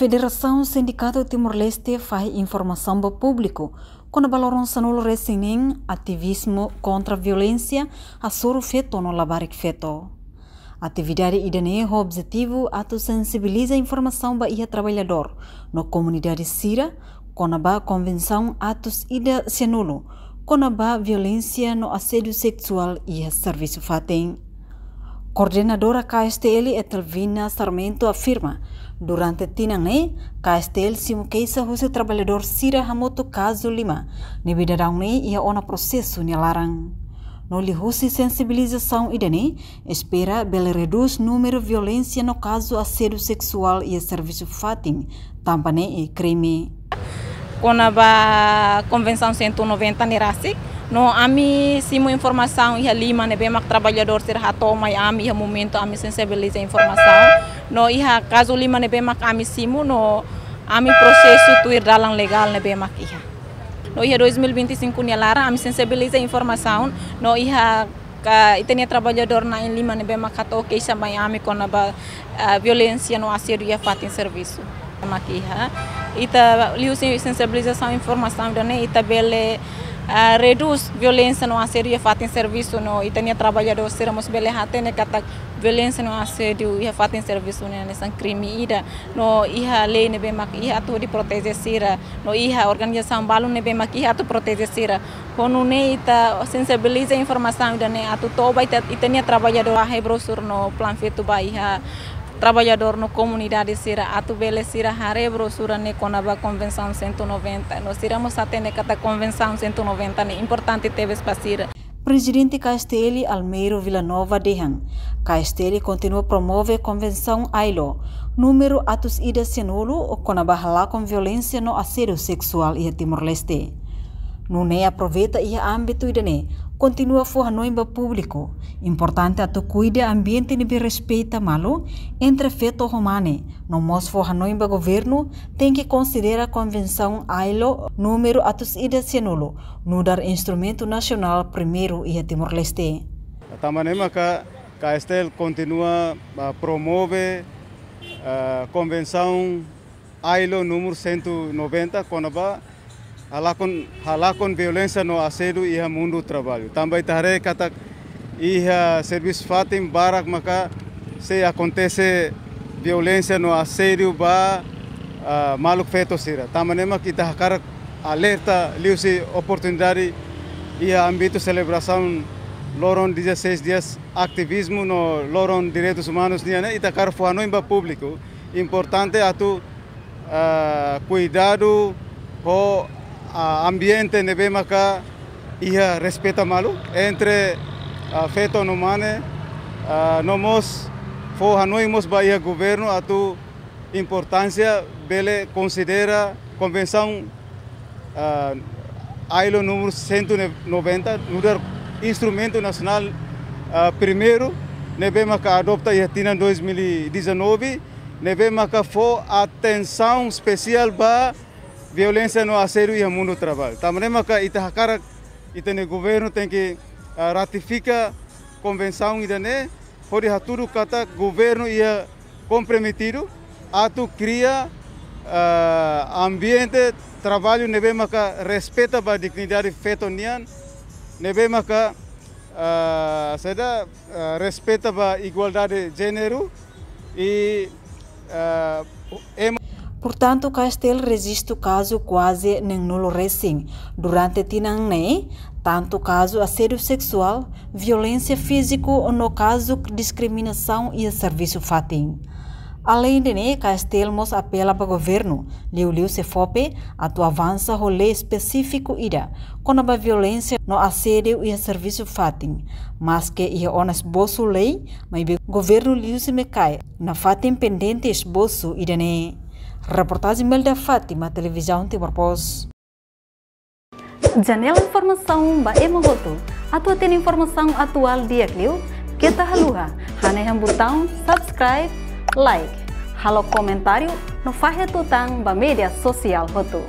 Confederação Sindicato Timor-Leste faz informação para o público quando balorong sanul resining ativismo contra a violência a soro feito no labarik feto. Atividade idane o objetivo atu sensibiliza informação para ia trabalhador no comunidade Sira quando ba convenção atos ida senulo quando ba violência no assédio sexual e serviço fatem. Coordenadora KSTL Etelvina Sarmento afirma, durante tinangne, KSTL simukeisa husi trabalhador Sira hamoto caso 5, nebidarangni ia ona processo larang. No li husi sensibilização idane, espera bele reduz número violência no caso assédio sexual e serviço fatim, tampane e crime. Com a Convenção 190 nirasik, no ami simu informação e lima nebe mak trabalhador ser hato mai ami ha momento ami sensibiliza informação no iha caso lima nebe mak ami simu no ami processo tuir dalang legal nebe mak iha no iha 2025 ni lara ami sensibiliza informação no iha itenia trabalhador na in lima nebe mak hato ke sa mai ami com a violência no assédio e fatin serviço mak iha ita liu sensibilização informação dane ita bele reduz violência no assédio e fatem serviço no itania trabalhador seramos bele hatene kata violência no assédio e fatem serviço nessa crime ida no iha lei nebe mak iha atu di proteger sira no iha organização balu nebe mak iha atu proteger sira kono ne ita sensibiliza informação ida ne atu toba itania trabalhador a rebrosur no plan fetu ba iha trabalhador no comunidade Sira atu bele Sira harebro sura ne conaba convenção 190 nós iramos atender cada convenção 190 ne importante teve para Presidente KSTL Almeiro Villanova Dehan, KSTL continua promover convenção ILO número atos ida senolo conaba hala com violência no assédio sexual e Timor-Leste. Nune aproveita ia âmbito idane continua forranoimba público. Importante atu cuida ambiente nebe respeita malo entre feto romane. No mos forranoimba governo tem que considerar a convenção ILO número atus ida senulo no dar instrumento nacional primeiro e Timor-Leste. Tamanema que KSTL continua a promover a convenção ILO número 190 quando halakon violência no assédio e mundo do trabalho. Também tare kata iha serviço fatim barak maka se acontece violência no assédio ba maluk feto sira. Tamanema kita hakar alerta liusi oportunidade iha âmbito celebração loron 16 dias ativismo no loron direitos humanos niane itakar fuanoimba público. Importante atu cuidado com ambiente nebe maka iha respeita malo entre feto no mane nomos fo hanoimos ba iha governo atu importância bele considera convenção ILO número 190 no instrumento nacional primeiro nebe maka adopta iha tina 2019 nebe maka fo atenção especial ba violência no assédio e mundo do trabalho. Também que Itahakara itene governo tem que ratificar a convenção idane, pode haturu kata governo ia comprometido a tu cria ambiente trabalho nebe maka respeita a dignidade fetonian, nebe maka seda respeita a igualdade de gênero e Portanto, KSTL resiste o caso quase nem nulo recém. Durante tinang ne, tanto caso assédio sexual, violência física ou no caso discriminação e serviço fatim. Além de ne, KSTL mos apela para o governo, liu se fope, atu avança o lei específico ida, com a violência no assédio e serviço fatim. Mas que ia onas bolso lei, mas o governo liu se me cai, na fatim pendente esboço ida ne. Reportagem Melda Fátima, Televisão Timor-Post. Janela Informação ba Emogoto. Atua tem informação atual dia clio. Kita haluha. Hanai botão subscribe, like. Halo comentário no fahe tutang ba media sosial hotu.